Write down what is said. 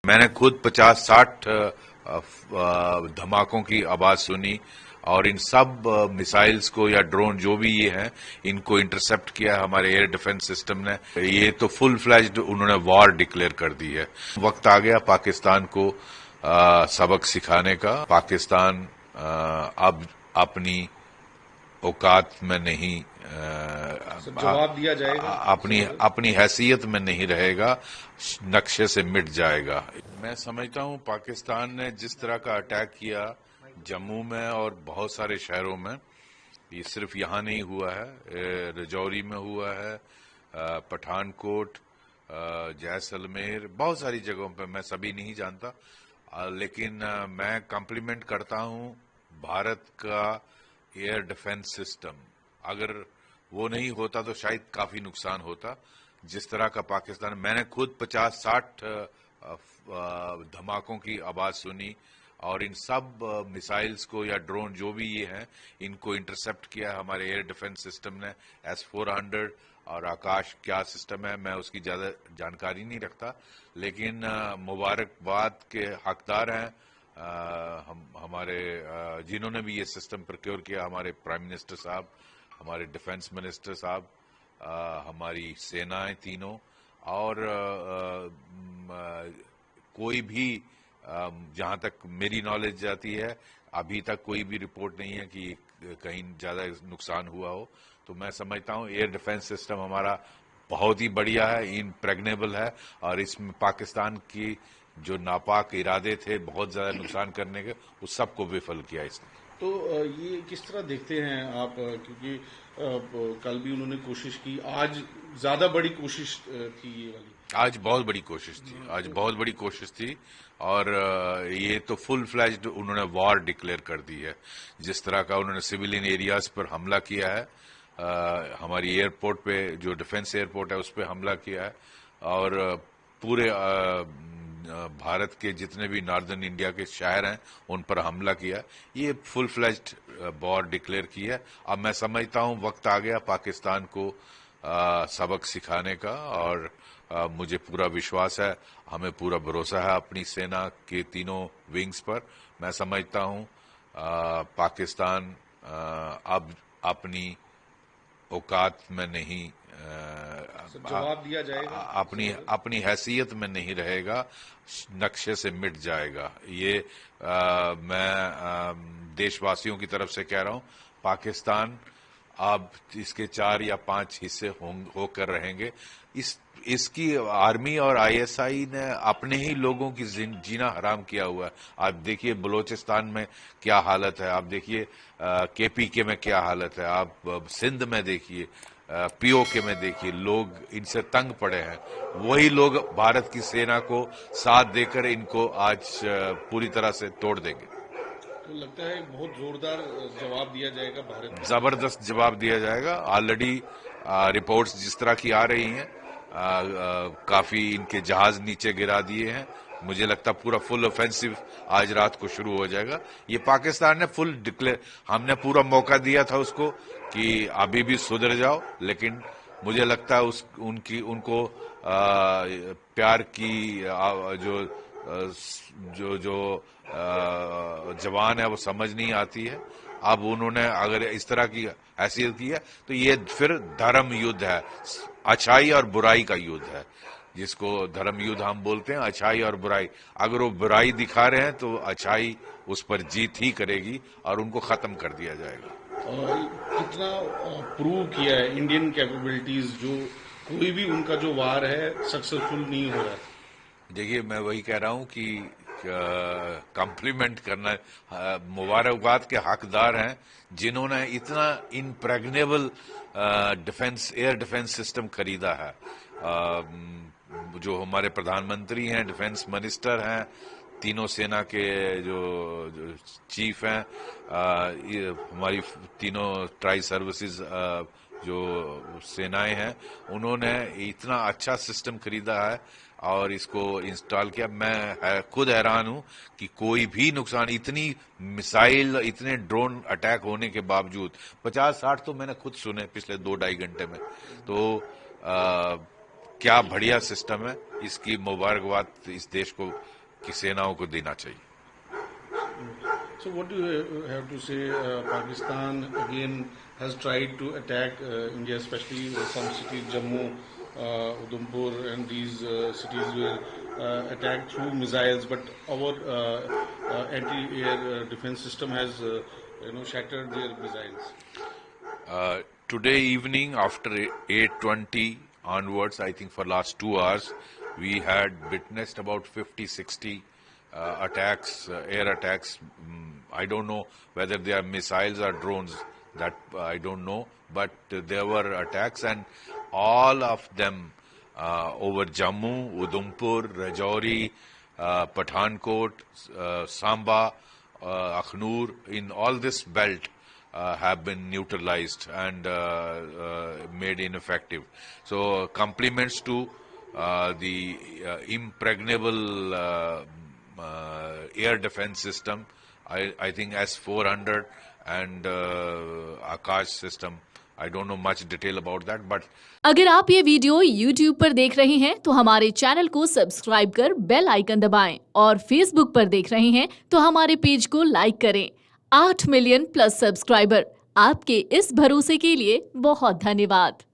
मैंने खुद 50-60 धमाकों की आवाज सुनी और इन सब मिसाइल्स को या ड्रोन जो भी ये हैं इनको इंटरसेप्ट किया हमारे एयर डिफेंस सिस्टम ने। ये तो फुल फ्लैज्ड उन्होंने वॉर डिक्लेयर कर दी है। वक्त आ गया पाकिस्तान को सबक सिखाने का। पाकिस्तान अब अपनी औकात में नहीं, जवाब दिया जाएगा, अपनी हैसियत में नहीं रहेगा, नक्शे से मिट जाएगा। मैं समझता हूं पाकिस्तान ने जिस तरह का अटैक किया जम्मू में और बहुत सारे शहरों में, ये सिर्फ यहां नहीं हुआ है, रजौरी में हुआ है, पठानकोट, जैसलमेर, बहुत सारी जगहों पे, मैं सभी नहीं जानता, लेकिन मैं कॉम्प्लीमेंट करता हूं भारत का एयर डिफेंस सिस्टम। अगर वो नहीं होता तो शायद काफी नुकसान होता। जिस तरह का पाकिस्तान, मैंने खुद 50-60 धमाकों की आवाज सुनी और इन सब मिसाइल्स को या ड्रोन जो भी ये हैं इनको इंटरसेप्ट किया हमारे एयर डिफेंस सिस्टम ने। S-400 और आकाश क्या सिस्टम है मैं उसकी ज्यादा जानकारी नहीं रखता, लेकिन मुबारकबाद के हकदार हैं हमारे जिन्होंने भी ये सिस्टम प्रोक्योर किया, हमारे प्राइम मिनिस्टर साहब, हमारे डिफेंस मिनिस्टर साहब, हमारी सेनाएं तीनों, और कोई भी जहां तक मेरी नॉलेज जाती है अभी तक कोई भी रिपोर्ट नहीं है कि कहीं ज्यादा नुकसान हुआ हो। तो मैं समझता हूं एयर डिफेंस सिस्टम हमारा बहुत ही बढ़िया है, इम्प्रेग्नेबल है, और इसमें पाकिस्तान की जो नापाक इरादे थे बहुत ज्यादा नुकसान करने के, उस सबको विफल किया इसने। तो ये किस तरह देखते हैं आप, क्योंकि कल भी उन्होंने कोशिश की, आज ज्यादा बड़ी कोशिश थी ये वाली, आज बहुत बड़ी कोशिश थी, आज बहुत बड़ी कोशिश थी, और ये तो फुल फ्लैज्ड उन्होंने वॉर डिक्लेयर कर दी है। जिस तरह का उन्होंने सिविलियन एरियाज पर हमला किया है, हमारी एयरपोर्ट पे जो डिफेंस एयरपोर्ट है उस पर हमला किया है, और पूरे भारत के जितने भी नॉर्दर्न इंडिया के शहर हैं उन पर हमला किया। ये फुल फ्लैज्ड वॉर डिक्लेयर की है। अब मैं समझता हूं वक्त आ गया पाकिस्तान को सबक सिखाने का, और मुझे पूरा विश्वास है, हमें पूरा भरोसा है अपनी सेना के तीनों विंग्स पर। मैं समझता हूं पाकिस्तान अब अपनी औकात में नहीं, जवाब दिया जाएगा, अपनी हैसियत में नहीं रहेगा, नक्शे से मिट जाएगा। ये मैं देशवासियों की तरफ से कह रहा हूं, पाकिस्तान अब इसके 4 या 5 हिस्से होकर रहेंगे। इसकी आर्मी और ISI ने अपने ही लोगों की जीना हराम किया हुआ है। आप देखिए बलूचिस्तान में क्या हालत है, आप देखिए KPK में क्या हालत है, आप सिंध में देखिए, POK में देखिए, लोग इनसे तंग पड़े हैं। वही लोग भारत की सेना को साथ देकर इनको आज पूरी तरह से तोड़ देंगे। तो लगता है बहुत जोरदार जवाब दिया जाएगा भारत, जबरदस्त जवाब दिया जाएगा। ऑलरेडी रिपोर्ट्स जिस तरह की आ रही हैं, काफी इनके जहाज नीचे गिरा दिए हैं। मुझे लगता पूरा फुल ऑफेंसिव आज रात को शुरू हो जाएगा। ये पाकिस्तान ने फुल डिक्लेयर, हमने पूरा मौका दिया था उसको कि अभी भी सुधर जाओ, लेकिन मुझे लगता है उनको प्यार की जो जवान है वो समझ नहीं आती है। अब उन्होंने अगर इस तरह की हैसियत की है तो ये फिर धर्म युद्ध है, अच्छाई और बुराई का युद्ध है, जिसको धर्म युद्ध हम बोलते हैं, अच्छाई और बुराई। अगर वो बुराई दिखा रहे हैं तो अच्छाई उस पर जीत ही करेगी और उनको खत्म कर दिया जाएगा। कितना प्रूव किया है इंडियन कैपेबिलिटीज, जो कोई भी उनका जो वार है सक्सेसफुल नहीं हो रहा है। देखिए मैं वही कह रहा हूं कि कॉम्प्लीमेंट करना, मुबारकबाद के हकदार हैं जिन्होंने इतना इम्प्रेग्नेबल एयर डिफेंस सिस्टम खरीदा है। जो हमारे प्रधानमंत्री हैं, डिफेंस मिनिस्टर हैं, तीनों सेना के जो चीफ हैं, हमारी तीनों ट्राई सर्विसेज जो सेनाएं हैं, उन्होंने इतना अच्छा सिस्टम खरीदा है और इसको इंस्टॉल किया। मैं खुद हैरान हूं कि कोई भी नुकसान, इतनी मिसाइल, इतने ड्रोन अटैक होने के बावजूद, 50-60 तो मैंने खुद सुने पिछले 2-2.5 घंटे में। तो क्या बढ़िया सिस्टम है, इसकी मुबारकबाद इस देश को की सेनाओं को देना चाहिए। So what do you have to say? Pakistan again has tried to attack India, especially some cities, Jammu, Udhampur, and these cities were attacked through missiles. But our anti-air defense system has, shattered their missiles. Today evening after 8:20 onwards, I think for last 2 hours, we had witnessed about 50-60 attacks, air attacks. I don't know whether they are missiles or drones, that I don't know, but there were attacks, and all of them over Jammu, Udhampur, Rajouri, Pathankot, Samba, Akhnur, in all this belt have been neutralized and made ineffective. So compliments to the impregnable air defense system. I think S-400 and Akash system. I don't know much detail about that, but अगर आप ये video YouTube पर देख रहे हैं तो हमारे channel को सब्सक्राइब कर बेल आइकन दबाएं और Facebook पर देख रहे हैं तो हमारे पेज को लाइक करें। 8 मिलियन प्लस सब्सक्राइबर, आपके इस भरोसे के लिए बहुत धन्यवाद।